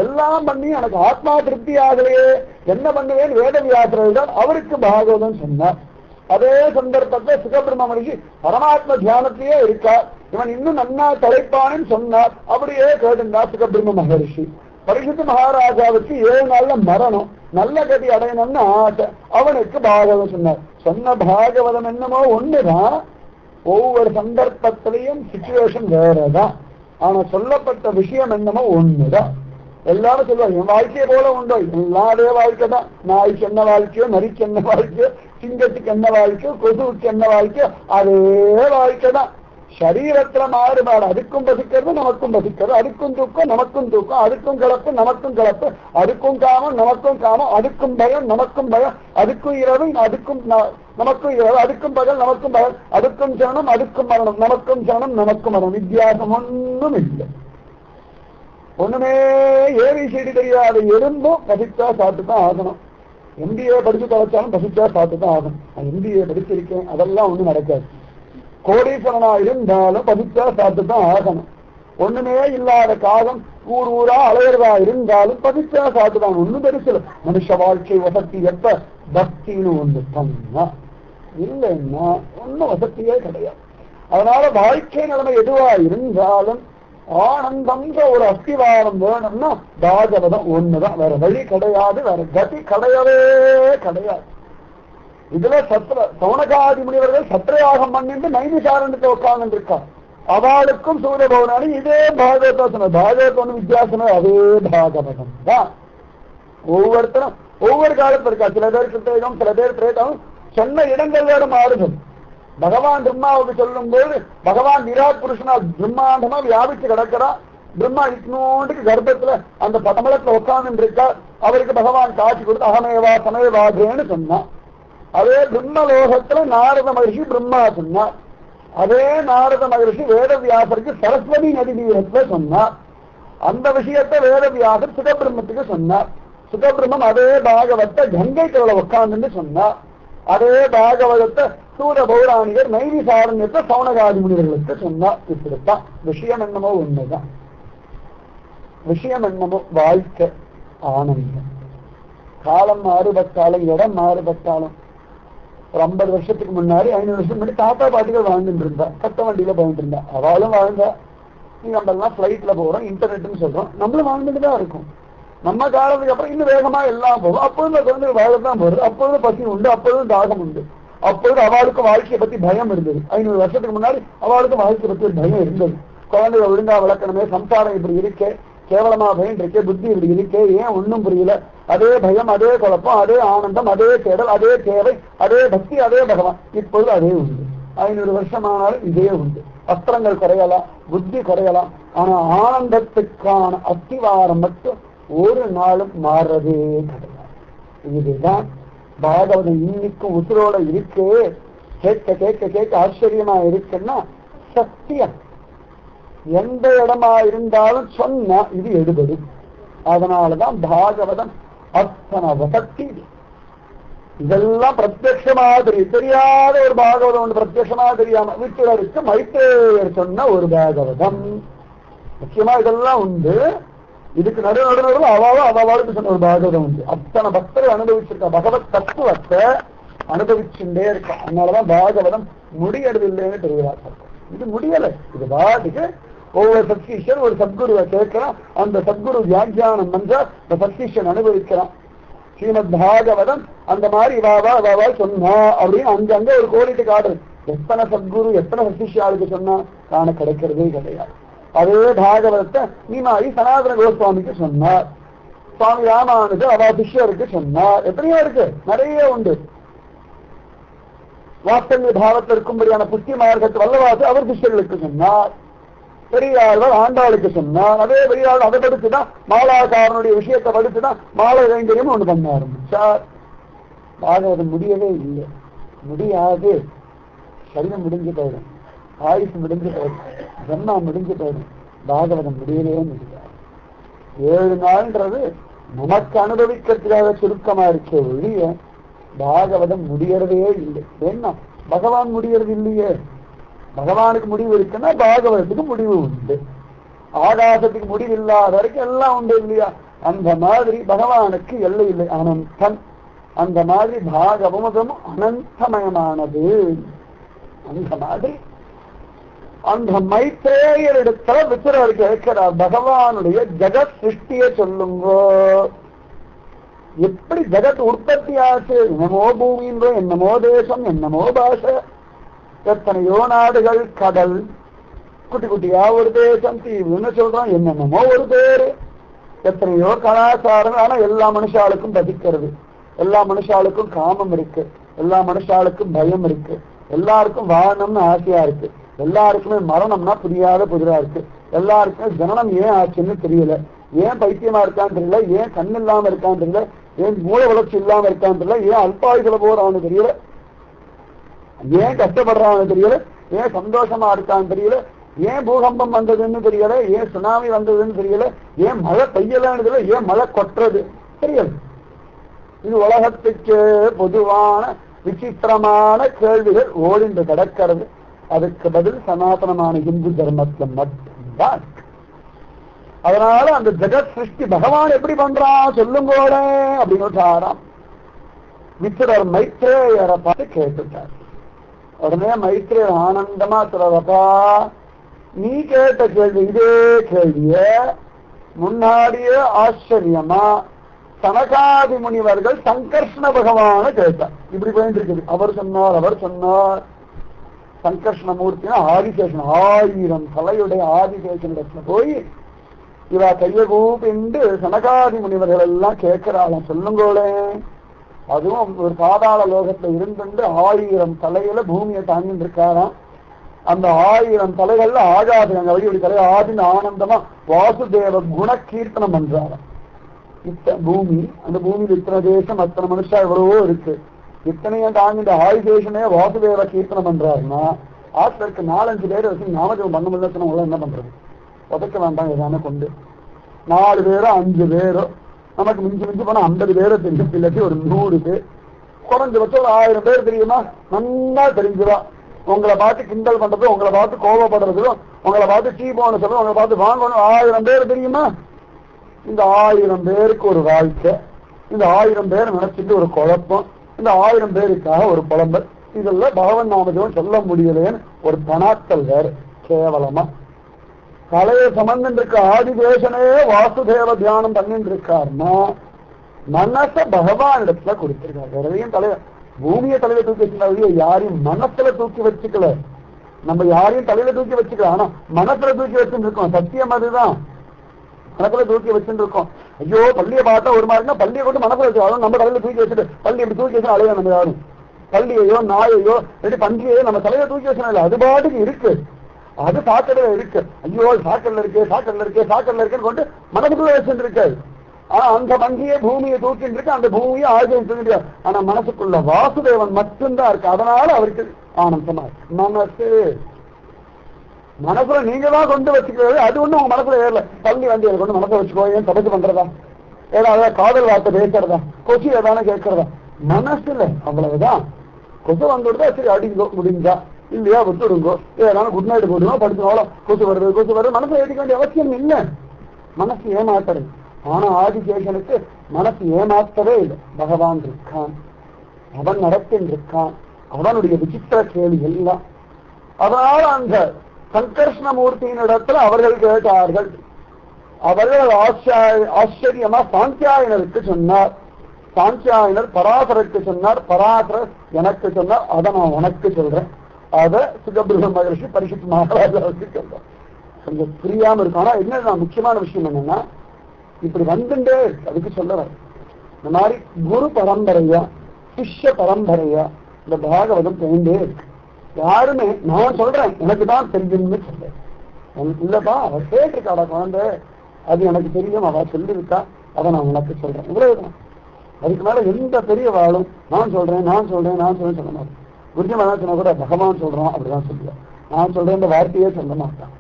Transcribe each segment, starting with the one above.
எல்லாம் பண்ணி எனக்கு ஆத்மா திருப்தி ஆகலையே, என்ன பண்ணுவேன் வேதவியாசர் தான் அவருக்கு பாகவதம் சொன்னார். அதே சந்தர்ப்பத்தை சுகபிரம்ம மகரிஷி பரமாத்ம தியானத்திலேயே இருக்கார், இவன் இன்னும் நன்னா தலைப்பான்னு சொன்னார். அப்படியே கேட்டிருந்தார் சுகபிரம்ம மகரிஷி. பரிசுத்த மகாராஜாவுக்கு 7 நாள்ல மரணம், நல்ல கதி அடையணும்னு ஆசை, அவனுக்கு பாகவதம் சொன்னார். சொன்ன பாகவதம் என்னமோ ஒண்ணுதான், ஒவ்வொரு சந்தர்ப்பத்திலையும் சிச்சுவேஷன் வேறதான், ஆனா சொல்லப்பட்ட விஷயம் என்னமோ ஒண்ணுதான். எல்லாரும் சொல்லுவாங்க என் வாழ்க்கையை போல உண்டோ, எல்லாம் அதே வாழ்க்கை தான். நாய்க்கு என்ன வாழ்க்கையோ, நரிக்கு என்ன வாழ்க்கையோ, சிங்கத்துக்கு என்ன வாழ்க்கையோ, கொசுவுக்கு என்ன வாழ்க்கையோ, அதே வாழ்க்கை தான். சரீரத்துல மாறுபாடு, அதுக்கும் பசிக்கிறது நமக்கும் பசிக்கிறது, அதுக்கும் தூக்கம் நமக்கும் தூக்கம், அதுக்கும் கிளப்பு நமக்கும் கிளப்பு, அதுக்கும் காமம் நமக்கும் காமம், அதுக்கும் பயம் நமக்கும் பயம், அதுக்கும் இரவு அதுக்கும் நமக்கும் இரவு, அதுக்கும் பகல் நமக்கும் பகல், அதுக்கும் சரணம் அதுக்கும் மரணம், நமக்கும் சரணம் நமக்கும் மரணம். வித்தியாசம் ஒன்றும் இல்லை. ஒண்ணுமே ஏபிசிடி தெரியாத எறும்பும் பசிச்சா சாப்பிட்டு தான் ஆகணும். எம்பிஏ படிச்சு தொலைச்சாலும் பசிச்சா சாப்பிட்டு தான் ஆகணும். எம்பிஏ படிச்சிருக்கேன் அதெல்லாம் ஒண்ணும் நடக்காது. கோடீஸ்வரனா இருந்தாலும் பசிச்சா சாப்பிட்டு தான் ஆகணும். ஒண்ணுமே இல்லாத காகம் ஊர் ஊரா அலையறதா இருந்தாலும் பசிச்சா சாப்பிட்டு தான். ஒண்ணும் பெருசு மனுஷ வாழ்க்கை வசதி எப்ப பக்தின்னு ஒண்ணு பண்ணா இல்லைன்னா ஒன்னும் வசதியே கிடையாது. அதனால வாழ்க்கை நிலைமை எதுவா இருந்தாலும் ஆனந்தம்ன்ற ஒரு அஸ்திவாரம் வேணும்னா பாகவதம் ஒண்ணுதான், வேற வழி கிடையாது, வேற கதி கிடையவே கிடையாது. இதுல சௌனகாதி முனிவர்கள் சத்திரயாகம் பண்ணிட்டு நைமிசாரண்யத்தை உட்கார்ந்து இருக்கா, அவளுக்கும் சூரிய பௌராணி இதே பாகவத சொன்ன. பாகவத ஒண்ணு வித்தியாசமே, அதே பாகவதம் தான். ஒவ்வொருத்தரும் ஒவ்வொரு காலத்துல இருக்கா. சில பேர் கிருத்தம், சில பேர் திரேதம், சொன்ன இடங்கள் வேறு மாறுதல். பகவான் பிரம்மாவுக்கு சொல்லும் போது பகவான் விராட் புருஷனா பிரம்மாண்டமா வியாபிச்சு கிடக்கிறா. பிரம்மா இட்னோண்டுக்கு கர்ப்பத்துல அந்த படமளத்துல உட்கார்ந்து இருக்கா. அவருக்கு பகவான் காட்சி கொடுத்து அகமேவா சமயவாதேன்னு சொன்னான். அதே பிரம்மலோகத்துல நாரத மகிழ்ச்சி பிரம்மா சொன்னார். அதே நாரத மகிழ்ச்சி வேதவியாசருக்கு சரஸ்வதி நதி தீரத்துல சொன்னார். அந்த விஷயத்தை வேதவியாசர் சுகபிரம்மத்துக்கு சொன்னார். சுகபிரம்மம் அதே பாகவத்தை கங்கை கவலை உட்கார்ந்து சொன்னார். அதே பாகவதத்தை சூர பௌராணிகர் நைமிசாரண்யத்தை சௌனகாதி முனிவர்களுக்கு சொன்னார். இப்படித்தான் விஷயம் என்னமோ ஒண்ணுதான். விஷயம் என்னமோ வாழ்க்கை ஆனந்தம். காலம் மாறுபட்டாலும் இடம் மாறுபட்டாலும் ஒரு 50 வருஷத்துக்கு முன்னாடி 500 வருஷத்துக்கு முன்னாடி தாத்தா பாட்டிகள் வாழ்ந்துட்டு இருந்தா, கட்ட வண்டியில போயிட்டு இருந்தா, அவளும் வாழ்ந்தா. நம்ம எல்லாம் பிளைட்ல போறோம், இன்டர்நெட்னு சொல்றோம், நம்மளும் வாழ்ந்துட்டு தான் இருக்கும். நம்ம காலத்துக்கு அப்புறம் இன்னும் வேகமா எல்லாம் போகும். அப்பொழுது குழந்தை வாழத்தான் போறது, அப்பொழுது பசி உண்டு, அப்பொழுது தாகம் உண்டு. அப்பொழுது அவளுக்கும் வாழ்க்கையை பத்தி பயம் இருந்தது. 500 வருஷத்துக்கு முன்னாடி அவளுக்கும் வாழ்க்கையை பத்தி ஒரு பயம் இருந்தது. குழந்தைய ஒழுங்கா வளர்க்கணுமே, சம்சாரம் இப்படி இருக்கே, கேவலமா பயம் இருக்கே, புத்தி இப்படி இருக்கே, ஏன் ஒன்னும் புரியல. அதே பயம், அதே குழப்பம், அதே ஆனந்தம், அதே தேடல், அதே தேவை, அதே பக்தி, அதே பகவான். இப்பொழுது அதே உண்டு. 500 வருஷமானாலும் இதே உண்டு. அஸ்திரங்கள் குறையலாம், புத்தி குறையலாம், ஆனா ஆனந்தத்துக்கான அஸ்திவாரம் மட்டும் ஒரு நாளும் மாறதே கிடையாது. இதுதான் பாகவதம் இன்னைக்கும் உசுரோட இருக்கு. கேட்க கேட்க கேட்க ஆச்சரியமா இருக்குன்னா சத்தியம். எந்த இடமா இருந்தாலும் சொன்னா இது எடுபடும். அதனாலதான் பாகவதம் அத்தனை வசக்தி. இதெல்லாம் பிரத்யட்சமா தெரியும். தெரியாத ஒரு பாகவதம் ஒன்று பிரத்யட்சமா தெரியாம விட்டுலருக்கு மைத்தேயர் சொன்ன ஒரு பாகவதம். முக்கியமா இதெல்லாம் உண்டு. இதுக்கு நடுநடுநடுவு அவாளுக்கு சொன்ன ஒரு பாகவதம் உண்டு. அத்தனை பக்தரை அனுபவிச்சிருக்கா, பகவத் தத்துவத்தை அனுபவிச்சுட்டே இருக்கா. அதனாலதான் பாகவதம் முடியறதில்லைன்னு தெரிகிறார்கள். இது முடியல. இது பாட்டுக்கு ஒவ்வொரு சத்கிஷன் ஒரு சத்குருவை கேட்கிறான், அந்த சத்குரு வியாக்கியானம் பண்ற இந்த சத்கிஷன் அனுபவிக்கிறான். ஸ்ரீமத் பாகவதம் அந்த மாதிரி வாவா சொன்னா அப்படின்னு அங்கங்க ஒரு கோடிட்டு காடு. எத்தனை சத்குரு எத்தனை சத்கிஷாளுக்கு சொன்னா காண கிடைக்கிறதே கிடையாது. அதே பாகவதத்தை நீமாயி சனாதன கோஸ்வாமிக்கு சொன்னார், சுவாமி ராமானுஜ அவா சிஷ்யருக்கு சொன்னார். எத்தனையோ இருக்கு, நிறைய உண்டு. வாஸ்தவிய பாவத்தில் இருக்கும்படியான புத்தி மார்க்கத்து வல்லவாசு அவர் சிஷ்யர்களுக்கு சொன்னார். பெரியாழ்வார் ஆண்டாளுக்கு சொன்னார். அதே பெரியாள் அதை படிச்சுதான் மாலாக்காரனுடைய விஷயத்தை படிச்சுதான் மாலை கைங்கரியம் ஒண்ணு பண்ண ஆரம்பிச்சார். பாகவதம் முடியவே இல்லை, முடியாது. சரீரம் முடிஞ்சு போயிடும், ஆயுசு முடிஞ்சு போயிடும், ஜன்மா முடிஞ்சு போயிடும். பாகவதம் முடியவே முடியாது. 7 நாள்ன்றது நமக்கு அனுபவிக்கிறதுக்காக சுருக்கமா இருக்க ஒழிய பாகவதம் முடியறதே இல்லை. என்ன பகவான் முடியறது இல்லையே. பகவானுக்கு முடிவு இருக்குன்னா பாகவதத்துக்கு முடிவு உண்டு. ஆகாசத்துக்கு முடிவில்லாத வரைக்கும் எல்லாம் உண்டு இல்லையா? அந்த மாதிரி பகவானுக்கு எல்லை இல்லை, அனந்தன். அந்த மாதிரி பாகவதம் அனந்தமயமானது. அந்த மாதிரி அந்த மைத்ரேயரிடத்துல வித்திரர் கேட்கிறார், பகவானுடைய ஜெகத் சிருஷ்டியை சொல்லுங்கோ, எப்படி ஜெகத் உற்பத்தி ஆச்சு? என்னமோ பூமின்றோம், என்னமோ தேசம், என்னமோ பாஷை, எத்தனையோ நாடுகள், கடல், குட்டி குட்டியா ஒரு தேசம், தீவுன்னு சொல்றோம், என்னென்னமோ ஒரு பேரு, எத்தனையோ கலாச்சாரம். ஆனா எல்லா மனுஷாளுக்கும் பதிக்கிறது, எல்லா மனுஷாளுக்கும் காமம் இருக்கு, எல்லா மனுஷாளுக்கும் பயம் இருக்கு, எல்லாருக்கும் வாழணும்னு ஆசையா இருக்கு, எல்லாருக்குமே மரணம்னா புரியாத புதிரா இருக்கு, எல்லாருக்குமே ஜனனம் ஏன் ஆச்சுன்னு தெரியல, ஏன் பைத்தியமா இருக்கான்னு தெரியல, ஏன் கண் இல்லாம இருக்கான்னு தெரியல, ஏன் மூல வளர்ச்சி இல்லாம இருக்கான்னு தெரியல, ஏன் அல்பாயுதல போறான்னு தெரியல, ஏன் கஷ்டப்படுறான்னு தெரியல, ஏன் சந்தோஷமா இருக்கான்னு தெரியல, ஏன் பூகம்பம் வந்ததுன்னு தெரியல, ஏன் சுனாமி வந்ததுன்னு தெரியல, ஏன் மழை பெய்யலன்னு தெரியல, ஏன் மழை கொட்டுறது தெரியல. இது உலகத்துக்கு பொதுவான விசித்திரமான கேள்விகள் ஓடிந்து கிடக்கிறது. அதுக்கு பதில் சனாதனமான இந்து தர்மத்துல மட்டும்தான். அதனால அந்த ஜெகத் சிருஷ்டி பகவான் எப்படி பண்றான் சொல்லுங்கோட அப்படின்னு ஆறாம் வித்திரர் மைத்ரேயரை பார்த்து கேட்டுட்டார். உடனே மைத்ரேயர் ஆனந்தமா சொல்றப்பா, நீ கேட்ட கேள்வி இதே கேள்விய முன்னாடியே ஆச்சரியமா சனகாதி முனிவர்கள் சங்கர்ஷ்ண பகவான கேட்டார். இப்படி போயிட்டு இருக்குது. அவர் சொன்னார் சங்கர்ஷ்ணமூர்த்தினா ஆதிசேஷன், 1000 தலையுடைய ஆதிசேஷனிடத்துல போய் இவ கைய கூப்பிண்டு சனகாதி முனிவர்கள் எல்லாம் கேட்கிறாளாம், சொல்லுங்கோளே. அதுவும் ஒரு பாதாள லோகத்துல இருந்துட்டு 1000 தலையில பூமியை தாங்கிட்டு இருக்காராம். அந்த 1000 தலைகள்ல ஆகாது அங்க வழி தலை ஆதின்னு ஆனந்தமா வாசுதேவ குண கீர்த்தனம் பண்றாராம். பூமி, அந்த பூமியில் இத்தனை தேசம், அத்தனை மனுஷா எவ்வளவோ இருக்கு, இத்தனையும் தாங்கிட்டு ஆயுதேசனே வாசுதேவ கீர்த்தனம் பண்றாருன்னா ஆத்துல இருக்க 4-5 பேரை வச்சு நாமஜபம் பண்ண முடியல. என்ன பண்றது? உதைக்க வேண்டாம் எதான கொண்டு 4 பேரோ 5 பேரோ, நமக்கு மிஞ்சி போனா 50 பேரோ தெரியும், இல்லாட்டி ஒரு 100 பேர், குறைஞ்சபட்சம் ஒரு 1000 பேர் தெரியுமா? நல்லா தெரிஞ்சுவா. உங்களை பார்த்து கிண்டல் பண்றது, உங்களை பார்த்து கோபப்படுறதும், உங்களை பார்த்து சீபோன்னு சொல்றது, உங்களை பார்த்து வாங்கணும் 1000 பேர் தெரியுமா? இந்த 1000 பேருக்கு ஒரு வாழ்க்கை, இந்த 1000 பேர் நினைச்சிட்டு ஒரு குழப்பம், இந்த 1000 பேருக்காக ஒரு புலம்பல். இதெல்லாம் பகவன் நாமஜபம் சொல்ல முடியலேன்னு ஒரு பணாத்தல் வேற கேவலமா. தலையை சம்பந்தம் இருக்க ஆதிதேசனே வாசுதேவ தியானம் பண்ணிட்டு இருக்காருன்னா மனச பகவான் இடத்துல கொடுத்திருக்காரு. வேறையும் தலைய பூமியை தலையில தூக்கி வச்சுக்கல, யாரையும் மனசுல தூக்கி வச்சுக்கல. நம்ம யாரையும் தலையில தூக்கி வச்சுக்கல, ஆனா மனசுல தூக்கி வச்சுட்டு இருக்கோம். சத்தியம் அதுதான், மனசுல தூக்கி வச்சுட்டு இருக்கோம். ஐயோ பள்ளியை பார்த்தா ஒரு மாதிரினா பள்ளியை கொண்டு மனசுல வச்சு நம்ம தலையில தூக்கி வச்சுட்டு பள்ளி இப்படி தூக்கி வச்சு அலையா நம்ம யாரும் பள்ளியையோ நாயையோ எப்படி பன்றியையோ நம்ம தலையில தூக்கி வச்சோம். அது பாட்டுக்கு இருக்கு, அது சாக்கடையில இருக்கு. ஐயோ சாக்கல்ல இருக்குன்னு கொண்டு மனசுக்குள்ள வச்சுட்டு இருக்காது. ஆனா அந்த பன்றியை பூமியை தூக்கிட்டு இருக்கு, அந்த பூமியை ஆகிய. ஆனா மனசுக்குள்ள வாசுதேவன் மட்டும்தான் இருக்கு. அதனால அவருக்கு ஆனந்தமா இருக்கு. மனசுல நீங்க தான் கொண்டு வச்சுக்கிறது, அது ஒண்ணு உங்க மனசுல ஏறல. பள்ளி வண்டியை கொண்டு மனசுல வச்சுக்கோ, ஏன் தபசு பண்றதா, ஏதாவது காதல் வார்த்தை பேசுறதா, கொசு ஏதானே கேட்கறதா, மனசுல அவ்வளவுதான். கொசு வந்துடுதா சரி அடிங்கோ, முடிஞ்சா இல்லையா விட்டுடுங்கோ, ஏதான குட் நைட் போடுங்க படுத்துனாலும் கொசு வருது மனசுல ஏற்றிக்க வேண்டிய அவசியம் இல்லை. மனசு ஏமாத்துறது. ஆனா ஆதிசேஷனுக்கு மனசு ஏமாத்தவே இல்லை. பகவான் இருக்கான், அவன் நடத்தின் இருக்கான், அவனுடைய விசித்திர கேள்வி எல்லாம். அதனால அந்த சங்கர்ஷ்ணமூர்த்தியின் இடத்துல அவர்கள் கேட்டார்கள். அவர்கள் ஆச்சரியமா சாந்தியாயனருக்கு சொன்னார். சாந்தியாயனர் பராசருக்கு சொன்னார். பராசரர் எனக்கு சொன்னார். அதை நான் உனக்கு சொல்றேன். அதை சுகபிரம்ம மகரிஷி பரிசுத்த மகாராஜாவுக்கு சொல்றேன். கொஞ்சம் புரியாம இருக்கும். ஆனா என்ன முக்கியமான விஷயம் என்னன்னா, இப்படி வந்துட்டே அதுக்கு சொல்லுவார். இந்த மாதிரி குரு பரம்பரையா சிஷ்ய பரம்பரையா இந்த பாகவதம் போயிட்டே இருக்கு. யாருமே நான் சொல்றேன் எனக்கு தான் தெரியும்னு சொல்றேன். இல்லப்பா அவ கேட்டிருக்காடா குழந்தை, அது எனக்கு தெரியும், அவ சொல்லியிருக்கா, அதை நான் உனக்கு சொல்றேன். இவ்வளவுதான். அதுக்கு மேல எந்த பெரிய வாழும் நான் சொல்றேன் சொல்ல மாட்டேன். குருஜிமதான் சொன்னா கூட பகவான் சொல்றான் அப்படிதான் சொல்லுவேன். நான் சொல்றேன் இந்த வார்த்தையே சொல்ல மாட்டான்.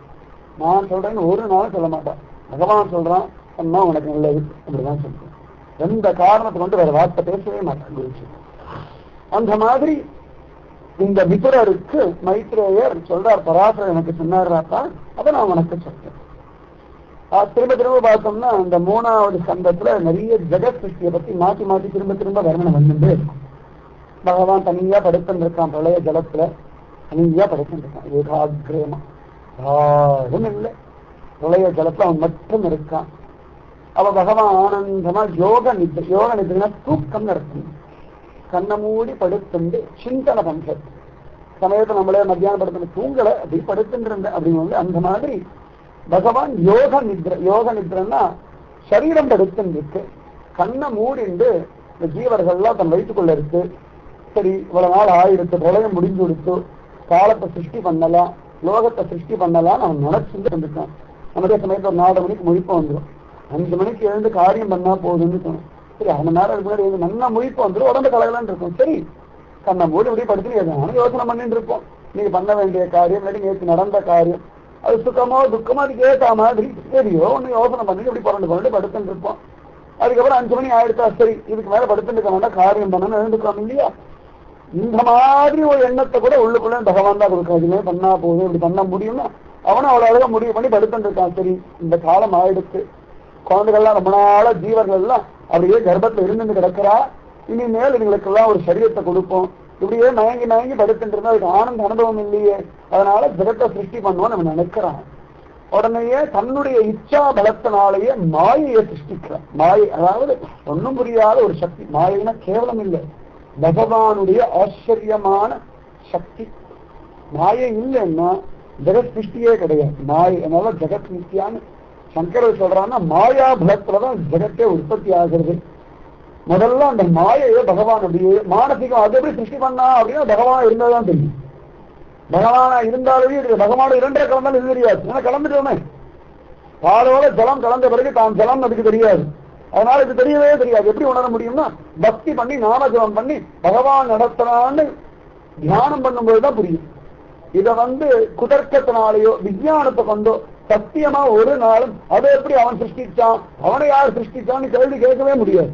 நான் சொல்றேன்னு ஒரு நாளும் சொல்ல மாட்டான். பகவான் சொல்றான் சொன்னா உனக்கு நல்லது அப்படிதான் சொல்றேன். எந்த காரணத்தை கொண்டு வேற வார்த்தை பேசவே மாட்டான் குருஜி. அந்த மாதிரி இந்த விதுரருக்கு மைத்ரேயர் சொல்றார், பராசரர் எனக்கு சொன்னார்ப்பா, அதை நான் உனக்கு சொல்றேன். திரும்ப திரும்ப பார்த்தோம்னா அந்த 3வது ஸ்கந்தத்துல நிறைய ஜெகத் சிருஷ்டியை பத்தி மாத்தி மாத்தி திரும்ப திரும்ப வர்ணனை வந்துட்டே இருக்கும். பகவான் தனியா படுத்துட்டு இருக்கான், பிரளய ஜலத்துல தனியா படுத்துட்டு இருக்கான், ஏகாகிரமா யாரும் இல்லை, பிரளய ஜலத்துல அவன் மட்டும் இருக்கான். அவ பகவான் ஆனந்தமா யோக நித்ரா தூக்கம் நடத்தணும், கண்ண மூடி படுத்துண்டு சிந்தனை பண்றது. சமயத்தை நம்மளே மத்தியானம் படுத்து தூங்கலை அப்படி படுத்துட்டு இருந்தேன் அப்படின்னு அந்த மாதிரி பகவான் யோக நித்ரன்னா சரீரம் படுத்துன்னு இருக்கு, கண்ணை மூடிண்டு இந்த ஜீவர்கள்லாம் தன் வயிற்றுக்குள்ள இருக்கு. சரி இவ்வளவு நாள் ஆயிடுத்து, பிரளயம் முடிஞ்சு கொடுத்து, காலத்தை சிருஷ்டி பண்ணலாம், லோகத்தை சிருஷ்டி பண்ணலாம்னு அவன் நினைச்சுட்டு இருந்திருக்கான். நம்மளே சமயத்துல ஒரு 4 மணிக்கு முழிப்பு வந்துடும், 5 மணிக்கு எழுந்து காரியம் பண்ணா போகுதுன்னு தோணும். சரி 1/2 மணி நேரம் முன்னாடி எழுந்து நல்லா முழிப்பு வந்துடும், உடம்பு கலகலான்னு இருக்கும். சரி கண்ணை மூடி இப்படி படுத்து எதான யோசனை பண்ணிட்டு இருப்போம். நீங்க பண்ண வேண்டிய காரியம் இல்லாட்டி நேற்று நடந்த காரியம், அது சுத்தமோ துக்கமோ அதுக்கு ஏற்ற மாதிரி சரியோ ஒண்ணு யோசனை பண்ணிட்டு இப்படி புரண்டு படுத்துட்டு இருப்போம். அதுக்கப்புறம் 5 மணி ஆயிடுச்சா, சரி இதுக்கு மேல படுத்துட்டு இருக்க வேண்டாம், காரியம் பண்ணணும்னு எழுந்துக்கலாம் இல்லையா. இந்த மாதிரி ஒரு எண்ணத்தை கூட உள்ளுக்குள்ள பகவான் தான் கொடுக்கும். இதுமே பண்ணா போதும், இப்படி பண்ண முடியும்னா அவனும் அவ்வளவு அழகா முடிவு பண்ணி படுத்துட்டு இருக்கான். சரி இந்த காலம் ஆயிடுச்சு, குழந்தைகள்லாம் ரொம்ப நாளா ஜீவர்கள் எல்லாம் அப்படியே கர்ப்பத்துல இருந்து கிடக்கிறா, இனிமேல் இவங்களுக்கெல்லாம் ஒரு சரீரத்தை கொடுப்போம். இப்படியே மயங்கி படுத்துட்டு இருந்தா அதுக்கு ஆனந்த அனுபவம் இல்லையே, அதனால ஜெகத்தை சிருஷ்டி பண்ணுவோம் நம்ம நினைக்கிறான். உடனேயே தன்னுடைய இச்சா பலத்தினாலேயே மாயையை சிருஷ்டிக்கிறான். மாயை அதாவது ஒன்னும் புரியாத ஒரு சக்தி. மாயைனா கேவலம் இல்லை, பகவானுடைய ஆச்சரியமான சக்தி. மாயை இல்லைன்னா ஜெகத் சிருஷ்டியே கிடையாது. மாயை அதனால ஜெகத் நித்தியான்னு சங்கரர் சொல்றான்னா மாயா பலத்துலதான் ஜெகத்தே உற்பத்தி ஆகிறது. முதல்ல அந்த மாயையை பகவான் அப்படியே மானசிகம் அது எப்படி சிருஷ்டி பண்ணா அப்படின்னா பகவான் இருந்தாதான் தெரியும். பகவானா இருந்தாலுமே பகவான 2 கலந்தாலும் இது தெரியாது. ஏன்னா கலந்துட்டோமே, பாலோட ஜலம் கலந்த பிறகு தான் ஜலம் அதுக்கு தெரியாது. அதனால இது தெரியவே தெரியாது. எப்படி உணர முடியும்னா பக்தி பண்ணி நாமஜபம் பண்ணி பகவான் நடத்துறான்னு தியானம் பண்ணும்போதுதான் புரியும். இத குதர்க்கத்தினாலேயோ விஞ்ஞானத்தை கொண்டோ சத்தியமா ஒரு நாளும் அதை எப்படி அவன் சிருஷ்டிச்சான், அவனை யார் சிருஷ்டிச்சான்னு கேள்வி கேட்கவே முடியாது.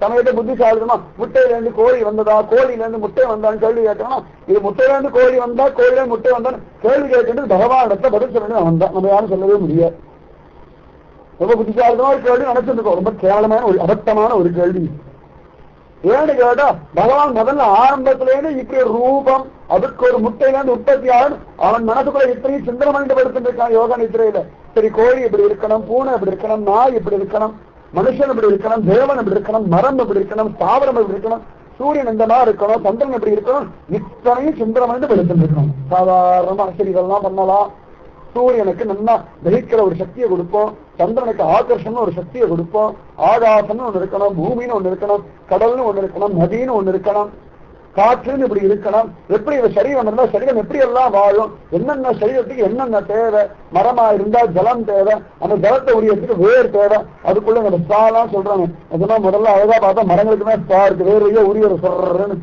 சமயத்தை புத்திசாலிதமா முட்டையில இருந்து கோழி வந்ததா, கோழியில இருந்து முட்டை வந்தான்னு கேள்வி கேட்கணும். இது முட்டையில இருந்து கோழி வந்தா, கோழில முட்டை வந்தான்னு கேள்வி கேட்கின்றது பகவானிடத்தை பதில் சொல்லணும். அவன் தான், நம்ம யாரும் சொல்லவே முடியாது. ரொம்ப புத்திசாலிதமா ஒரு கேள்வி நினைச்சிருக்கோம், ரொம்ப கேவலமான ஒரு அபத்தமான ஒரு கேள்வி. ஏன்னு கேட்டா பகவான் முதல்ல ஆரம்பத்திலேருந்து இப்படி ஒரு ரூபம், அதுக்கு ஒரு முட்டையில இருந்து உற்பத்தி ஆகும். அவன் மனசுக்குள்ள இத்தனையும் சிந்தனை பண்ணிட்டு படுத்துட்டு இருக்கான் யோகா நித்திரையில. சரி கோழி இப்படி இருக்கணும், பூனை இப்படி இருக்கணும், நாய் இப்படி இருக்கணும், மனுஷன் இப்படி இருக்கணும், தேவன் இப்படி இருக்கணும், மரம் இப்படி இருக்கணும், தாவரம் இப்படி இருக்கணும், சூரியன் இந்த மாதிரி இருக்கணும், சந்திரன் எப்படி இருக்கணும், இத்தனையும் சிந்தனை பண்ணிட்டு படுத்துட்டு இருக்கணும். சாதாரணமா சரி இதெல்லாம் பண்ணலாம். சூரியனுக்கு நல்லா தகிக்கிற ஒரு சக்தியை கொடுப்போம், சந்திரனுக்கு ஆகர்ஷணம் ஒரு சக்தியை கொடுப்போம், ஆகாசம்னு ஒண்ணு இருக்கணும், பூமின்னு ஒண்ணு இருக்கணும், கடல்னு ஒண்ணு இருக்கணும், நதின்னு ஒண்ணு இருக்கணும், காற்றுன்னு இப்படி இருக்கணும். எப்படி இந்த சரீரம் இருந்தா சரீரம் எப்படி எல்லாம் வாழும், என்னென்ன சரீரத்துக்கு என்னென்ன தேவை, மரமா இருந்தா ஜலம் தேவை, அந்த ஜலத்தை உரியத்துக்கு வேர் தேவை, அதுக்குள்ள நம்ம ஸ்பாலாம் சொல்றாங்க. அதெல்லாம் முதல்ல அழகா பார்த்தா மரங்களுக்குமே ஸ்பா இருக்கு, வேறையோ உரிய சொல்றேன்னு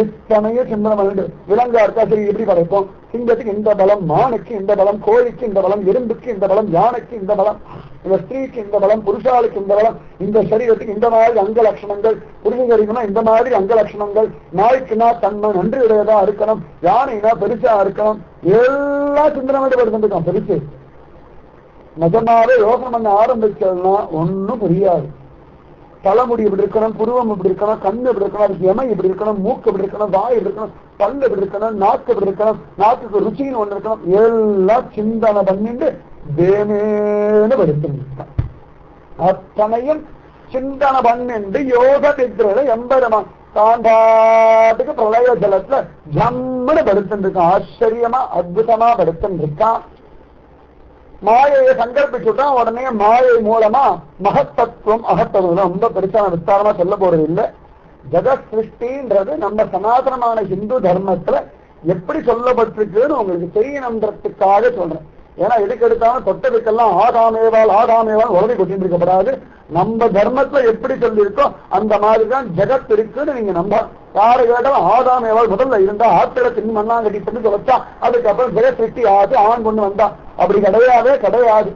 இத்தனையே சிந்தனை பண்ணிட்டு விலங்கா இருக்கா சரி எப்படி படைப்போம், சிங்கத்துக்கு இந்த பலம், மானுக்கு இந்த பலம், கோழிக்கு இந்த பலம், எறும்புக்கு இந்த பலம், யானைக்கு இந்த பலம், இந்த ஸ்திரீக்கு இந்த பலம், புருஷாளுக்கு இந்த பலம், இந்த சரீரத்துக்கு இந்த மாதிரி அங்க லட்சணங்கள், புருஷ இந்த மாதிரி அங்க லட்சணங்கள், நாய்க்குனா தன்மை நன்றி உடையதா இருக்கணும், யானைனா பெருசா இருக்கணும், எல்லாம் சிந்தனை பண்ணிட்டு படுத்துருக்கான். பெருசு நிஜமாவே யோசனை பண்ண ஆரம்பிச்சதுன்னா ஒன்னும் புரியாது. தலைமுடி இப்படி இருக்கணும், புருவம் இப்படி இருக்கணும், கண்ணு இப்படி இருக்கணும், அதுக்கு எமை இப்படி இருக்கணும், மூக்கு இப்படி இருக்கணும், வாய் இப்படி இருக்கணும், பல்லு இப்படி இருக்கணும், நாக்கு இப்படி இருக்கணும், நாக்குக்கு ருச்சின்னு ஒண்ணு இருக்கணும், எல்லாம் சிந்தனை பண்ணிட்டு தேனேன்னு படுத்திருக்கான். அத்தனையும் சிந்தனை பண்ணிட்டு யோக நித்திரையில எம்பெருமான் தான் பாட்டுக்கு பிரளய ஜலத்துல ஜம்முன்னு படுத்திருக்கான். ஆச்சரியமா அற்புதமா படுத்திருக்கான். மாயையை சங்கல்பிச்சுட்டான். உடனே மாயை மூலமா மகத்தத்துவம் அகத்தத்துவம் ரொம்ப பெருசா விஸ்தாரமா சொல்ல போறது இல்லை. ஜெகத் சிருஷ்டின்றது நம்ம சனாதனமான ஹிந்து தர்மத்துல எப்படி சொல்லப்பட்டிருக்குன்னு உங்களுக்கு தெரியணுன்றதுக்காக சொல்றேன். ஏன்னா எதுக்கு எடுத்தாலும் தொட்டதுக்கெல்லாம் ஆதாமேவால் உலகை கொட்டிட்டு இருக்கப்படாது. நம்ம தர்மத்துல எப்படி சொல்லியிருக்கோ அந்த மாதிரிதான் ஜெகத் இருக்குன்னு நீங்க நம்ப. யாரு கேட்டாலும் ஆதாமேவால் முதல்ல இருந்தா ஆத்திர தின் மண்ணாங்கட்டி பண்ணி வச்சா அதுக்கப்புறம் ஜெகத் சிருஷ்டி ஆச்சு ஆண் கொண்டு வந்தா, அப்படி கிடையாது.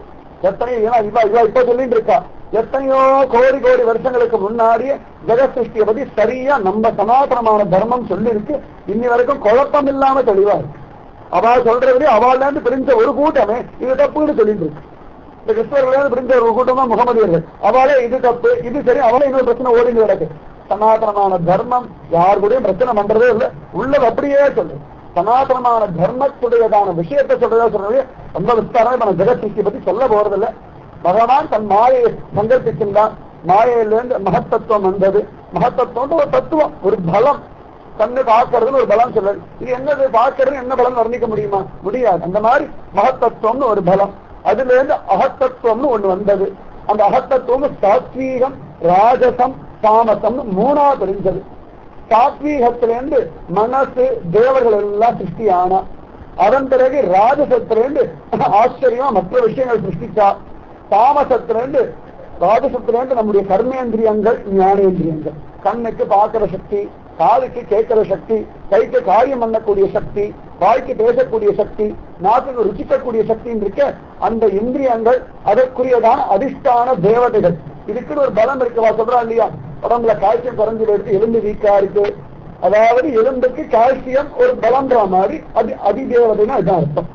எத்தனையோ இவ இப்ப சொல்லிட்டு இருக்கா, எத்தனையோ கோடி வருஷங்களுக்கு முன்னாடியே ஜெகத் சிருஷ்டியை பத்தி சரியா நம்ம சனாதனமான தர்மம் சொல்லி இருக்கு. இன்னி வரைக்கும் குழப்பம் இல்லாம தெளிவா இருக்கு. அவள் சொல்றதுல அவள்ல இருந்து பிரிஞ்ச ஒரு கூட்டமே இது தப்புன்னு சொல்லிட்டு இருக்கு. இந்த கிறிஸ்தவர்களே பிரிஞ்ச ஒரு கூட்டம் தான் முகமதியர்கள். அவளே இது தப்பு இது சரி, அவளே இன்னொரு பிரச்சனை ஓடிந்து கிடக்கு. சனாதனமான தர்மம் யாரு கூடயும் பிரச்சனை பண்றதே இல்லை, உள்ளது அப்படியே சொல்லு. சனாதனமான தர்மத்துடையதான விஷயத்தை சொல்றதா சொல்றது ரொம்ப விஸ்தாரமா நம்ம ஜெகத் பத்தி சொல்ல போறதில்லை. பகவான் தன் மாயையை சங்கல்பிக்கின்றான். மாயையிலிருந்து மகத்தத்துவம் வந்தது. மகத்தத்துவம் ஒரு தத்துவம், ஒரு பலம். கண்ணு பார்க்கறதுன்னு ஒரு பலம் சொல்லு. இது என்னது பார்க்கறது, என்ன பலம் வர்ணிக்க முடியுமா? முடியாது. அந்த மாதிரி மகத்தத்துவம்னு ஒரு பலம். அதுல இருந்து அகத்தத்துவம்னு ஒண்ணு வந்தது. அந்த அகத்தத்துவம் சாத்வீகம், ராஜசம், தாமசம்னு மூணா தெரிஞ்சது. சாத்வீகத்திலிருந்து மனசு தேவர்கள் எல்லாம் சிருஷ்டி ஆனா, அதன் பிறகு ராஜசத்திலிருந்து ஆச்சரியமா மற்ற விஷயங்கள் சிருஷ்டிச்சா. தாமசத்திலிருந்து ராஜசத்திலிருந்து நம்முடைய கர்மேந்திரியங்கள், ஞானேந்திரியங்கள், கண்ணுக்கு பார்க்கிற சக்தி, காதுக்கு கேட்கிற சக்தி, கைக்கு காரியம் பண்ணக்கூடிய சக்தி, வாய்க்கு பேசக்கூடிய சக்தி, நாட்டுக்கு ருச்சிக்கக்கூடிய சக்தின்னு இருக்க அந்த இந்திரியங்கள் அதற்குரியதான அதிஷ்டான தேவதைகள். இதுக்குன்னு ஒரு பலம் இருக்குவா சொல்றா இல்லையா? உடம்புல கால்சியம் குறைஞ்சு இருக்கு, எலும்பு வீக்கா இருக்கு. அதாவது எலும்புக்கு கால்சியம் ஒரு பலம்ன்ற மாதிரி அது அதிதேவதைன்னு அதுதான் அர்த்தம்.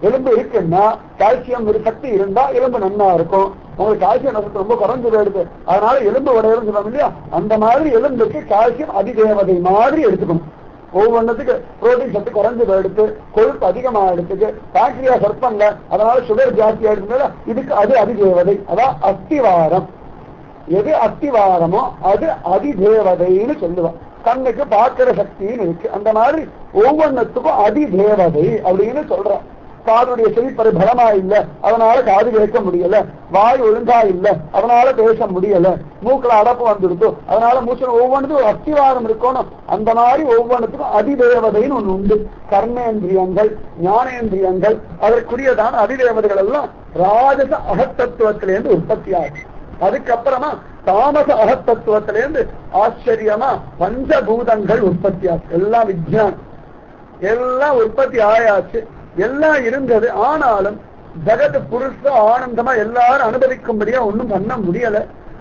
எலும்பு இருக்குன்னா கால்சியம் ஒரு சக்தி இருந்தா எலும்பு நன்னா இருக்கும். உங்களுக்கு கால்சியம் நசத்து ரொம்ப குறைஞ்சு போயிடுது, அதனால எலும்பு உடையதுன்னு சொல்லுவாங்க இல்லையா? அந்த மாதிரி எலும்புக்கு கால்சியம் அதிதேவதை மாதிரி எடுத்துக்கணும். ஒவ்வொன்றுத்துக்கு புரோட்டீன் சத்து குறைஞ்சு போயிடுத்து, கொழுப்பு அதிகமா எடுத்துக்கு, பாக்டீரியா சர்ப்பம்ல, அதனால சுகர் ஜாஸ்தியா எடுத்துனால இதுக்கு அது அதிதேவதை. அதான் அஸ்திவாரம். எது அஸ்திவாரமோ அது அதிதேவதைன்னு சொல்லுவான். கண்ணுக்கு பார்க்கிற சக்தின்னு இருக்கு. அந்த மாதிரி ஒவ்வொன்றுத்துக்கும் அதிதேவதை அப்படின்னு சொல்றான். காதுடைய செவிப்பறை பலமா இல்ல, அதனால காது கேட்க முடியல. வாய் ஒழுங்கா இல்ல, அதனால பேச முடியல. மூக்குல அடப்பு வந்துடுது, அதனால மூச்சு. ஒவ்வொன்றுக்கும் ஒரு அஸ்திவாரம் இருக்கணும். அந்த மாதிரி ஒவ்வொன்றுக்கும் அதிதேவதைன்னு ஒண்ணு உண்டு. கர்மேந்திரியங்கள், ஞானேந்திரியங்கள், அதற்குரியதான அதிதேவதைகள் எல்லாம் ராஜச அகத்தத்துவத்திலேருந்து உற்பத்தி ஆகும். அதுக்கப்புறமா தாமச அகத்தத்துவத்திலேருந்து ஆச்சரியமா பஞ்சபூதங்கள் உற்பத்தி ஆச்சு. எல்லாம் விஞ்ஞானம், எல்லாம் உற்பத்தி ஆயாச்சு, எல்லாம் இருந்தது. ஆனாலும் ஜகத்து புருஷ ஆனந்தமா எல்லாரும் அனுபவிக்கும்படியா ஒண்ணும் பண்ண முடியல.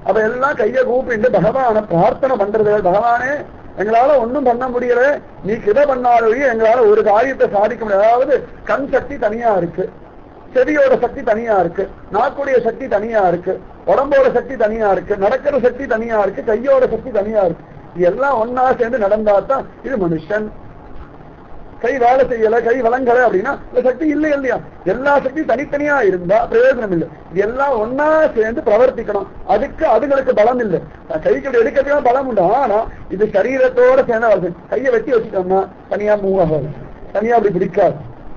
அவ எல்லாம் கைய கூப்பிட்டு பகவான பிரார்த்தனை பண்றது, பகவானே எங்களால ஒண்ணும் பண்ண முடியல, நீ கிருபை பண்ணாலே எங்களால ஒரு காரியத்தை சாதிக்க முடியாது. அதாவது கண் சக்தி தனியா இருக்கு, செவியோட சக்தி தனியா இருக்கு, நாக்குடைய சக்தி தனியா இருக்கு, உடம்போட சக்தி தனியா இருக்கு, நடக்கிற சக்தி தனியா இருக்கு, கையோட சக்தி தனியா இருக்கு. இது எல்லாம் ஒன்னா சேர்ந்து நடந்தாதான் இது மனுஷன். கை வேலை செய்யல, கை வளங்கல அப்படின்னா இந்த சக்தி இல்லை இல்லையா? எல்லா சக்தியும் தனித்தனியா இருந்தா பிரயோஜனம் இல்லை. இது எல்லாம் ஒன்னா சேர்ந்து பிரவர்த்திக்கணும். அதுக்கு அதுகளுக்கு பலம் இல்லை. கைக்கு எடுக்கிறதுக்கு பலம் உண்டு, ஆனா இது சரீரத்தோட சேர்ந்தா வருது. கையை வெட்டி வச்சுட்டோம்னா தனியா மூவ் ஆகாது, தனியா அப்படி பிடிக்காது.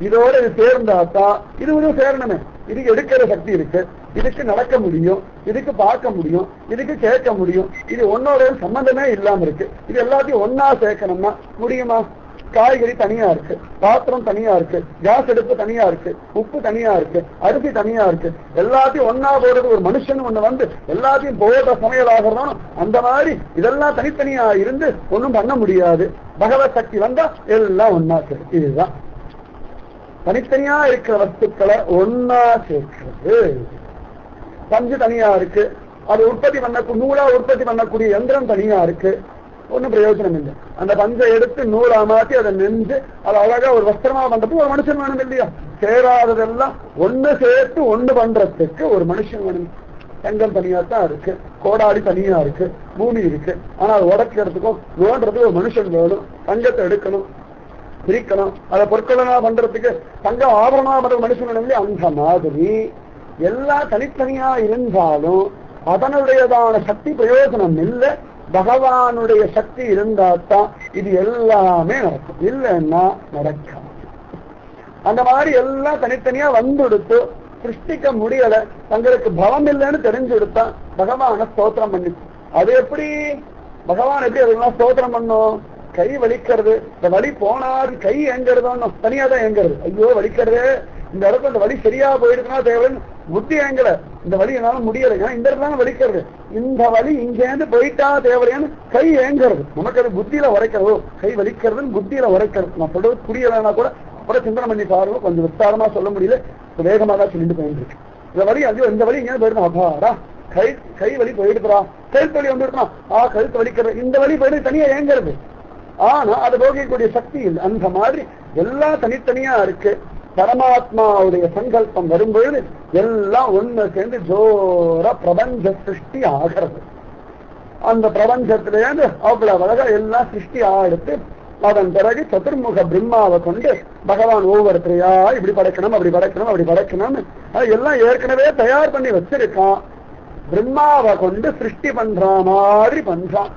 இதோட இது சேர்ந்தாதான் இது ஒரு சேரணுமே. இதுக்கு எடுக்கிற சக்தி இருக்கு, இதுக்கு நடக்க முடியும், இதுக்கு பார்க்க முடியும், இதுக்கு கேட்க முடியும். இது ஒன்னோட சம்பந்தமே இல்லாம இருக்கு. இது எல்லாத்தையும் ஒன்னா சேர்க்கணும்னா முடியுமா? காய்கறி தனியா இருக்கு, பாத்திரம் தனியா இருக்கு, கேஸ் அடுப்பு தனியா இருக்கு, உப்பு தனியா இருக்கு, அரிசி தனியா இருக்கு. எல்லாத்தையும் ஒன்னா போடுறது ஒரு மனுஷன் ஒண்ணு வந்து எல்லாத்தையும் போடுற சமையல் ஆகிறோம். அந்த மாதிரி இதெல்லாம் தனித்தனியா இருந்து ஒண்ணும் பண்ண முடியாது. பகவத் சக்தி வந்தா எல்லாம் ஒன்னா சேர்க்கு. இதுதான் தனித்தனியா இருக்கிற வஸ்துக்களை ஒன்னா சேர்க்கிறது. பஞ்சு தனியா இருக்கு, அது உற்பத்தி பண்ண நூலா உற்பத்தி பண்ணக்கூடிய எந்திரம் தனியா இருக்கு, ஒன்னும் பிரயோஜனம் இல்லை. அந்த பஞ்சை எடுத்து நூலா மாற்றி அதை நெஞ்சு அது அழகா ஒரு வஸ்திரமா பண்றதுக்கு ஒரு மனுஷன் வேணும் இல்லையா? சேராததெல்லாம் ஒண்ணு சேர்த்து ஒண்ணு பண்றதுக்கு ஒரு மனுஷன் வேணும். தங்கம் தனியா தான் இருக்கு, கோடாடி தனியா இருக்கு, பூமி இருக்கு, ஆனா அது உடைக்கிறதுக்கும் நோன்றதுக்கு ஒரு மனுஷன் வேணும். தங்கத்தை எடுக்கணும், பிரிக்கணும், அதை பொற்கொள்ளனா பண்றதுக்கு தங்கம் ஆபரணமா பண்ற மனுஷன் வேணும் இல்லையா? அந்த மாதிரி எல்லாம் தனித்தனியா இருந்தாலும் அதனுடையதான சக்தி பிரயோஜனம் இல்லை. பகவானுடைய சக்தி இருந்தாத்தான் இது எல்லாமே நடக்கும், இல்லைன்னா நடக்கும். அந்த மாதிரி எல்லாம் தனித்தனியா வந்துடுத்து சிருஷ்டிக்க முடியல, தங்களுக்கு பலம் இல்லைன்னு தெரிஞ்சு கொடுத்தா பகவான ஸ்தோத்திரம் பண்ணி. அது எப்படி பகவான் எப்படி அதுக்கெல்லாம் ஸ்தோத்திரம் பண்ணும்? கை வலிக்கிறது, இந்த வலி போனாது கை எங்கிறதோ தனியா தான் எங்கிறது. ஐயோ வலிக்கிறது, இந்த இடத்துல இந்த வலி சரியா போயிடுச்சுன்னா தேவைன்னு புத்தி ஏங்கல, இந்த வலி என்னால முடியல, ஏன்னா இந்த இடத்துல வலிக்கிறது, இந்த வலி இங்கேருந்து போயிட்டா தேவையான்னு கை ஏங்கிறது. நமக்கு அது புத்தியில உரைக்கிறதோ, கை வலிக்கிறதுன்னு புத்தியில உரைக்கிறது. நான் சொல்றது புரியலைன்னா கூட அப்புறம் சிந்தனை பண்ணி பாருங்க, கொஞ்சம் விஸ்தாரமா சொல்ல முடியல, வேகமா தான் சொல்லிட்டு போயிருக்கு. இந்த வலி அஞ்சு இந்த வலி இங்கே போயிடுமா, அப்பாடா கை வலி போயிடுறா, கழுத்து வலி வந்துடுமா, கழுத்து வலிக்கிறது, இந்த வலி போயிட்டு தனியா ஏங்கிறது. ஆனா அது போகக்கூடிய சக்தி இல்லை. அந்த மாதிரி எல்லாம் தனித்தனியா இருக்கு. பரமாத்மாவுடைய சங்கல்பம் வரும்பொழுது எல்லாம் ஒண்ணு சேர்ந்து ஜோர பிரபஞ்ச சிருஷ்டி ஆகிறது. அந்த பிரபஞ்சத்திலேருந்து அவ்வளவு அழகா எல்லாம் சிருஷ்டி ஆகிடுத்து. அதன் பிறகு சதுர்முக பிரம்மாவை கொண்டு பகவான் ஒவ்வொருத்தரையா இப்படி படைக்கணும், அப்படி படைக்கணும், அப்படி படைக்கணும்னு எல்லாம் ஏற்கனவே தயார் பண்ணி வச்சிருக்கான். பிரம்மாவை கொண்டு சிருஷ்டி பண்ற மாதிரி பண்றான்.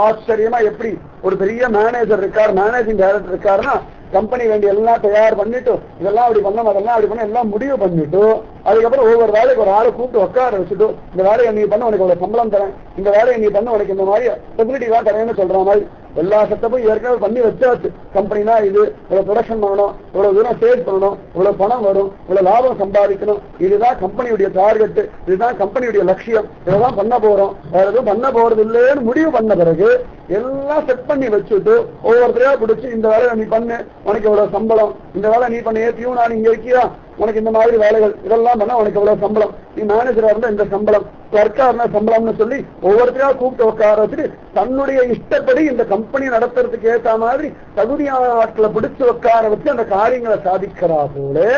ஆச்சரியமா எப்படி ஒரு பெரிய மேனேஜர் இருக்கார், மேனேஜிங் டைரக்டர் இருக்காருன்னா கம்பெனி வேண்டிய எல்லாம் தயார் பண்ணிட்டு இதெல்லாம் அப்படி பண்ணணும், அதெல்லாம் அப்படி பண்ண எல்லாம் முடிவு பண்ணிட்டு அதுக்கப்புறம் ஒவ்வொரு வேலைக்கு ஒரு ஆளை கூப்பிட்டு உட்கார வச்சுட்டு இந்த வேலையை நீ பண்ண உனக்கு இவ்வளவு சம்பளம் தரேன், இந்த வேலையை நீ பண்ண உனக்கு இந்த மாதிரி ஃபெசிலிட்டி தான் தரேன்னு சொல்ற மாதிரி எல்லா செட்டப்பும் ஏற்கனவே பண்ணி வச்சாச்சு. கம்பெனினா இது இவ்வளவு ப்ரொடக்ஷன் பண்ணணும், இவ்வளவு தூரம் சேல்ஸ் பண்ணணும், இவ்வளவு பணம் வரும், இவ்வளவு லாபம் சம்பாதிக்கணும், இதுதான் கம்பெனியுடைய டார்கெட், இதுதான் கம்பெனியுடைய லட்சியம், இதெல்லாம் பண்ண போறோம், வேற எதுவும் பண்ண போறது இல்லைன்னு முடிவு பண்ண பிறகு எல்லாம் செட் பண்ணி வச்சுட்டு ஒவ்வொருத்தரையா பிடிச்சி இந்த வேலையை நீ பண்ணு, உனக்கு இவ்வளவு சம்பளம், இந்த வேலை நீ பண்ண ஏற்றியும் நான் இங்க இருக்கியா, உனக்கு இந்த மாதிரி வேலைகள் இதெல்லாம் பண்ணா உனக்கு எவ்வளவு சம்பளம், நீ மேனேஜரா இருந்தா இந்த சம்பளம், கிளர்க்கா இருந்தா சம்பளம்னு சொல்லி ஒவ்வொருத்தரையா கூப்பிட்டு உட்கார வச்சுட்டு தன்னுடைய இஷ்டப்படி இந்த கம்பெனி நடத்துறதுக்கு ஏற்ற மாதிரி தகுதியான ஆட்களை பிடிச்சு உட்கார வச்சு அந்த காரியங்களை சாதிக்கிறா போல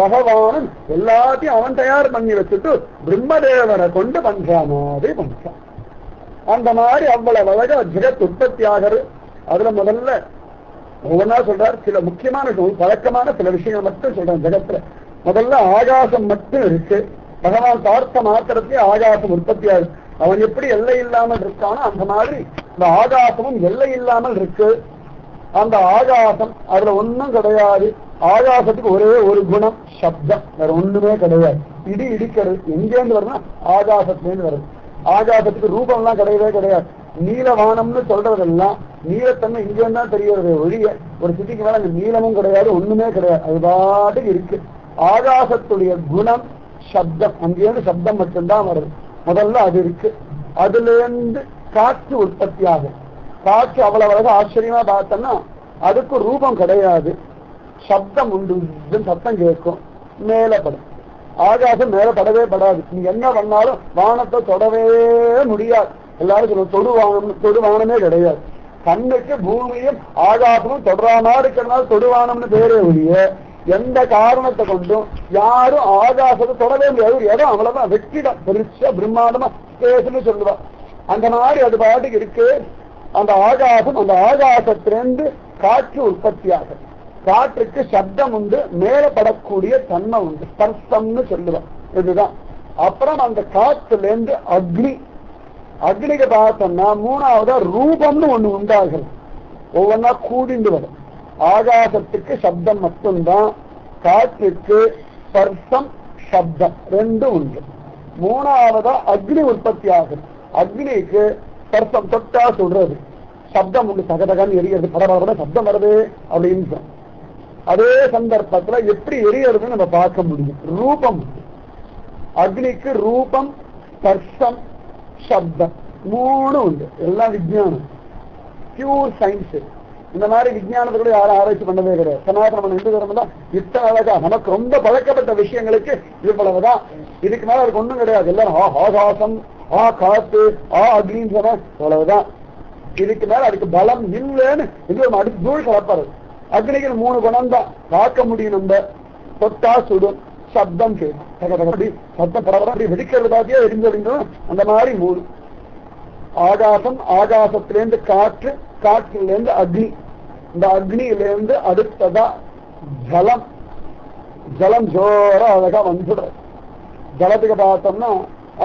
பகவானும் எல்லாத்தையும் அவன் தயார் பண்ணி வச்சுட்டு பிரம்மதேவனை கொண்டு பண்ற மாதிரி பண்றான். அந்த மாதிரி அவ்வளவு அழகா ஜெகத் உற்பத்தி ஆகிறது. அதுல முதல்ல ஒவ்வொன்னா சொல்றார், சில முக்கியமான பழக்கமான சில விஷயங்கள் மட்டும் சொல்றேன். ஜெகத்துல முதல்ல ஆகாசம் மட்டும் இருக்கு. பகவான் பார்த்த மாத்திரத்தையே ஆகாசம் உற்பத்தி ஆகுது. அவன் எப்படி எல்லை இல்லாமல் இருக்கானோ அந்த மாதிரி இந்த ஆகாசமும் எல்லை இல்லாமல் இருக்கு. அந்த ஆகாசம் அதுல ஒண்ணும் கிடையாது. ஆகாசத்துக்கு ஒரே ஒரு குணம் சப்தம், வேற ஒண்ணுமே கிடையாது. இடி இடிக்கிறது எங்கேருந்து வருதுன்னா ஆகாசத்துலேருந்து வருது. ஆகாசத்துக்கு ரூபம் எல்லாம் கிடையவே கிடையாது. நீலவானம்னு சொல்றதெல்லாம் நீலத்தன்மை இங்கேருந்து தான் தெரியறது ஒழிய ஒரு சிட்டிக்கு மேல அங்க நீளமும் கிடையாது, ஒண்ணுமே கிடையாது, அது பாட்டுக்கு இருக்கு. ஆகாசத்துடைய குணம் சப்தம், அங்கேருந்து சப்தம் மட்டும்தான் வருது. முதல்ல அது இருக்கு. அதுல இருந்து காற்று உற்பத்தி ஆகும். காற்று அவ்வளவு அழகா ஆச்சரியமா பார்த்தோம்னா அதுக்கு ரூபம் கிடையாது, சப்தம் உண்டு, சத்தம் கேட்கும், மேலப்படும். ஆகாசம் மேலப்படவே படாது. நீங்க என்ன பண்ணாலும் வானத்தை தொடவே முடியாது. எல்லாரும் சொல்லுவோம் தொடுவானமே கிடையாது. கண்ணுக்கு பூமியும் ஆகாசமும் தொடரா மாதிரி இருக்கிறதுனால தொடுவானம்னு பேரே ஒழிய எந்த காரணத்தை கொண்டும் யாரும் ஆகாசத்தை தொடவே முடியாது. ஒரு இடம் அவ்வளவுதான் வெற்றிடம், பெருசா பிரம்மாண்டமா ஸ்பேஸ்னு சொல்லுவா. அந்த மாதிரி அது பாட்டுக்கு இருக்கு. அந்த ஆகாசம், அந்த ஆகாசத்திலிருந்து காற்று உற்பத்தி ஆகும். காற்றுக்கு சப்தம் உண்டு, மேலப்படக்கூடிய தன்மை உண்டு, ஸ்பர்சம்னு சொல்லுவான். இதுதான். அப்புறம் அந்த காற்றுல இருந்து அக்னி, அக்னிக்கு பார்த்தோம்னா மூணாவதா ரூபம்னு ஒண்ணு உண்டாகிறது. ஒவ்வொன்னா கூடிண்டு வரும். ஆகாசத்துக்கு சப்தம் மட்டும்தான், காற்றுக்கு ஸ்பர்சம் சப்தம் ரெண்டும் உண்டு. மூணாவதா அக்னி உற்பத்தி ஆகுது. அக்னிக்கு ஸ்பர்சம் தொட்டா சொல்றது, சப்தம் உண்டு, தகதகன்னு எரியறது, பரபரப்பட சப்தம் வருது அப்படின்னு. அதே சந்தர்ப்பத்துல எப்படி எரியறதுன்னு நம்ம பார்க்க முடியும். ரூபம் உண்டு. அக்னிக்கு ரூபம், ஸ்பர்சம், சப்தம் மூணு உண்டு. எல்லாம் விஞ்ஞானம், பியூர் சயின்ஸ். இந்த மாதிரி விஞ்ஞானத்தை கூட யாரும் ஆராய்ச்சி பண்ணவே கிடையாது. சனாதனம் இந்து தர்மம் தான் இத்தனை அழகா நமக்கு ரொம்ப பழக்கப்பட்ட விஷயங்களுக்கு இவ்வளவுதான். இதுக்கு மேல அதுக்கு ஒண்ணும் கிடையாது. எல்லாரும் ஆகாசம், காத்து, அக்னின்னு சொன்ன அவ்வளவுதான். இதுக்கு மேல அதுக்கு பலம் இல்லைன்னு இது அடுத்து தூள் கலப்பாரு. அக்னிக்கு மூணு குணம் தான். காக்க முடியும், நம்ம தொட்டா சுடும், சப்தம் கேட்கும், சத்தம் பரவாயில்ல வெடிக்கிறது பாத்தியா எரிஞ்சறிஞ்சோம். அந்த மாதிரி மூணு. ஆகாசம், ஆகாசத்திலேருந்து காற்று, காற்றிலிருந்து அக்னி, இந்த அக்னியிலேருந்து அடுத்ததா ஜலம். ஜலம் ஜோர அழகா வந்துடுறது. ஜலத்துக்கு பார்த்தோம்னா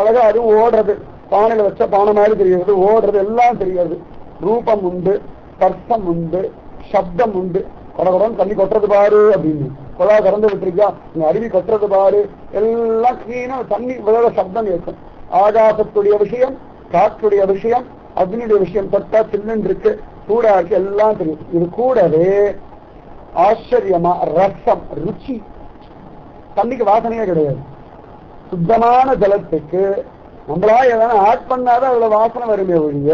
அழகா அது ஓடுறது, பானையில வச்ச பானை மாதிரி தெரிகிறது, ஓடுறது எல்லாம் தெரியாது. ரூபம் உண்டு, ஸ்பர்சம் உண்டு, சப்தம் உண்டு. கொடகுடம் தண்ணி கொட்டுறது பாரு அப்படின்னு கொடா திறந்து விட்டுருக்கா, இந்த அருவி கொட்டுறது பாரு, எல்லாம் கிளீனா தண்ணி விழற சப்தம் இருக்கும். ஆகாசத்துடைய விஷயம், காற்றுடைய விஷயம், அக்னியுடைய விஷயம். தொட்டா சில்லுன்னு இருக்கு, சூடா இருக்கு, எல்லாம் தெரியும். இது கூடவே ஆச்சரியமா ரசம், ருச்சி. தண்ணிக்கு வாசனையே கிடையாது. சுத்தமான ஜலத்துக்கு நம்மளா எதனா ஆட் பண்ணாதான் அதுல வாசனை வருமே ஒழிய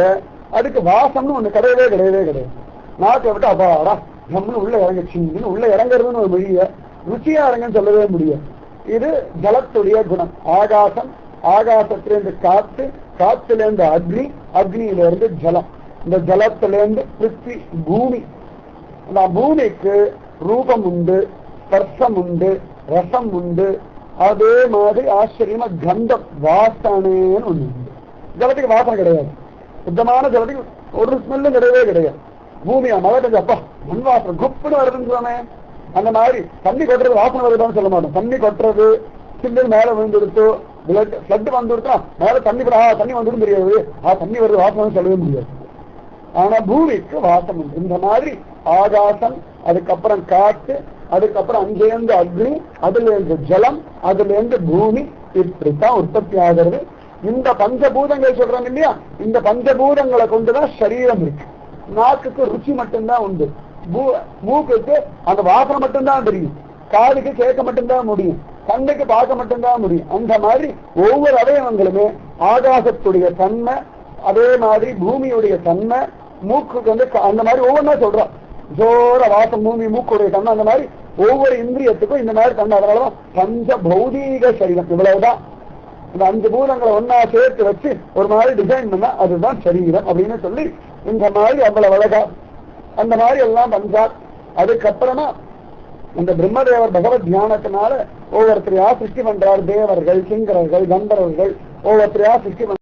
அதுக்கு வாசம்னு ஒண்ணு கிடையவே கிடையவே கிடையாது. நாட்டை விட்டு அப்பாடா நம்மளும் உள்ள இறங்கச்சின்னு உள்ள இறங்குறதுன்னு ஒரு மொழிய ருச்சியா இறங்கன்னு சொல்லவே முடியாது. இது ஜலத்துடைய குணம். ஆகாசம், ஆகாசத்திலிருந்து காத்து, காத்திலிருந்து அக்னி, அக்னியிலிருந்து ஜலம், இந்த ஜலத்திலிருந்து பிருத்வி பூமி. அந்த பூமிக்கு ரூபம் உண்டு, ஸ்பர்சம் உண்டு, ரசம் உண்டு, அதே மாதிரி ஆச்சரியமா கந்தம் வாசனைன்னு ஒண்ணு உண்டு. ஜலத்துக்கு வாசனை கிடையாது, சுத்தமான ஜலத்துக்கு ஒரு ஸ்மெல்லும் கிடையவே கிடையாது. பூமியா மழை பெஞ்சு அப்பா மண் வாசனை குப்புன்னு வருதுன்னு சொல்லாமே, அந்த மாதிரி தண்ணி கொட்டுறது வாசனை வருதான்னு சொல்ல மாட்டோம். தண்ணி கொட்டுறது சில்லு மேல விழுந்துடுத்து, பிளட் வந்துடுத்தா மேல தண்ணி தண்ணி வந்துடும் தெரியாது, தண்ணி வருது வாசனை சொல்லவே முடியாது. ஆனா பூமிக்கு வாசம் உண்டு. இந்த மாதிரி ஆகாசம், அதுக்கப்புறம் காற்று, அதுக்கப்புறம் அங்கேருந்து அக்னி, அதுல இருந்து ஜலம், அதுல இருந்து பூமி, இப்படித்தான் உற்பத்தி ஆகிறது. இந்த பஞ்சபூதங்களை சொல்றாங்க இல்லையா, இந்த பஞ்சபூதங்களை கொண்டுதான் சரீரம் இருக்கு. நாக்குக்கு ருச்சி மட்டும்தான் உண்டு, மூக்குக்கு அந்த வாசனை மட்டும்தான் தெரியும், காதுக்கு கேட்க மட்டும்தான் முடியும், கண்ணுக்கு பார்க்க மட்டும்தான் முடியும். அந்த மாதிரி ஒவ்வொரு அவயவங்களுமே ஆகாசத்துடைய தன்மை, அதே மாதிரி பூமியுடைய தன்மை, மூக்குக்கு அந்த மாதிரி ஒவ்வொன்றா சொல்றோம். ஜோர வாசம் பூமி மூக்குடைய தன்மை, அந்த மாதிரி ஒவ்வொரு இந்திரியத்துக்கும் இந்த மாதிரி தன்மை. அதனாலதான் பஞ்ச பௌதீக சரீரம். இவ்வளவுதான். இந்த 5 பூதங்களை ஒன்னா சேர்த்து வச்சு ஒரு மாதிரி டிசைன் பண்ணா அதுதான் சரீரம் அப்படின்னு சொல்லி இந்த மாதிரி அவ்வளவு அழகா அந்த மாதிரி எல்லாம் பண்றார். அதுக்கப்புறமா இந்த பிரம்மதேவர் பகவத் தியானத்தினால ஒவ்வொருத்தரையா சிருஷ்டி பண்றார். தேவர்கள், கிங்கரர்கள், கந்தர்வர்கள் ஒவ்வொருத்தரையா சிருஷ்டி பண்றார்.